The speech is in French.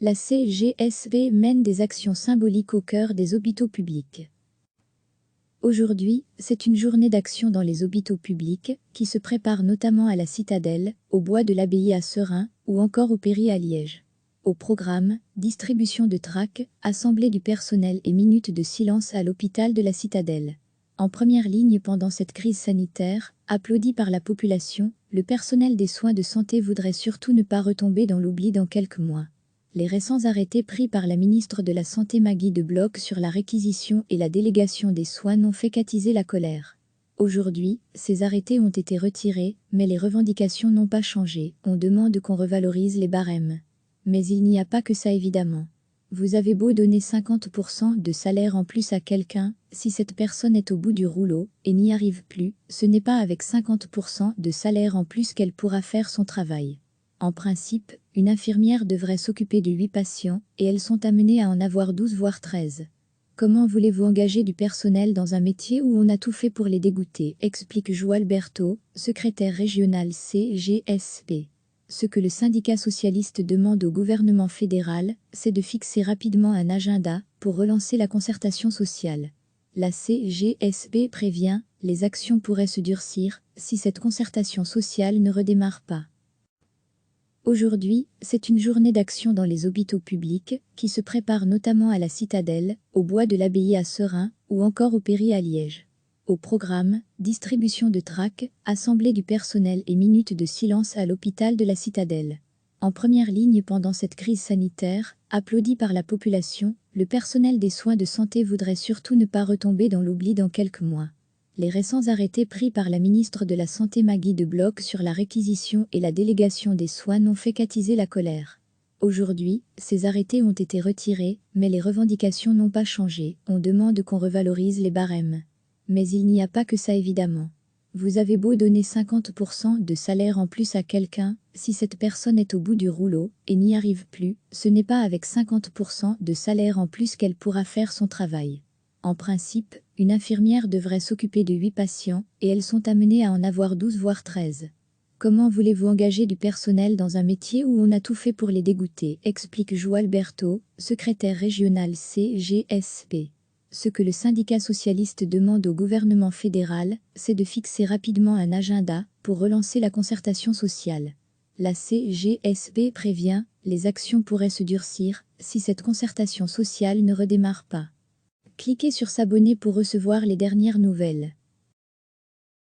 La CGSP mène des actions symboliques au cœur des hôpitaux publics. Aujourd'hui, c'est une journée d'action dans les hôpitaux publics, qui se prépare notamment à la Citadelle, au bois de l'Abbaye à Seraing, ou encore au Péri à Liège. Au programme, distribution de tracts, assemblée du personnel et minutes de silence à l'hôpital de la Citadelle. En première ligne pendant cette crise sanitaire, applaudi par la population, le personnel des soins de santé voudrait surtout ne pas retomber dans l'oubli dans quelques mois. Les récents arrêtés pris par la ministre de la Santé Maggie de Bloch sur la réquisition et la délégation des soins n'ont fait qu'attiser la colère. Aujourd'hui, ces arrêtés ont été retirés, mais les revendications n'ont pas changé. On demande qu'on revalorise les barèmes. Mais il n'y a pas que ça évidemment. Vous avez beau donner 50% de salaire en plus à quelqu'un, si cette personne est au bout du rouleau et n'y arrive plus, ce n'est pas avec 50% de salaire en plus qu'elle pourra faire son travail. En principe, une infirmière devrait s'occuper de 8 patients, et elles sont amenées à en avoir 12 voire 13. Comment voulez-vous engager du personnel dans un métier où on a tout fait pour les dégoûter, explique Joël Berthaud, secrétaire régional CGSP. Ce que le syndicat socialiste demande au gouvernement fédéral, c'est de fixer rapidement un agenda pour relancer la concertation sociale. La CGSP prévient, les actions pourraient se durcir si cette concertation sociale ne redémarre pas. Aujourd'hui, c'est une journée d'action dans les hôpitaux publics, qui se prépare notamment à la Citadelle, au bois de l'Abbaye à Seraing, ou encore au Péri à Liège. Au programme, distribution de tracts, assemblée du personnel et minutes de silence à l'hôpital de la Citadelle. En première ligne pendant cette crise sanitaire, applaudi par la population, le personnel des soins de santé voudrait surtout ne pas retomber dans l'oubli dans quelques mois. Les récents arrêtés pris par la ministre de la Santé Maggie de Bloch sur la réquisition et la délégation des soins n'ont fait qu'attiser la colère. Aujourd'hui, ces arrêtés ont été retirés, mais les revendications n'ont pas changé. On demande qu'on revalorise les barèmes. Mais il n'y a pas que ça évidemment. Vous avez beau donner 50% de salaire en plus à quelqu'un, si cette personne est au bout du rouleau et n'y arrive plus, ce n'est pas avec 50% de salaire en plus qu'elle pourra faire son travail. En principe, une infirmière devrait s'occuper de 8 patients, et elles sont amenées à en avoir 12 voire 13. Comment voulez-vous engager du personnel dans un métier où on a tout fait pour les dégoûter, explique Joël Berthaud, secrétaire régional CGSP. Ce que le syndicat socialiste demande au gouvernement fédéral, c'est de fixer rapidement un agenda pour relancer la concertation sociale. La CGSP prévient, les actions pourraient se durcir si cette concertation sociale ne redémarre pas. Cliquez sur s'abonner pour recevoir les dernières nouvelles.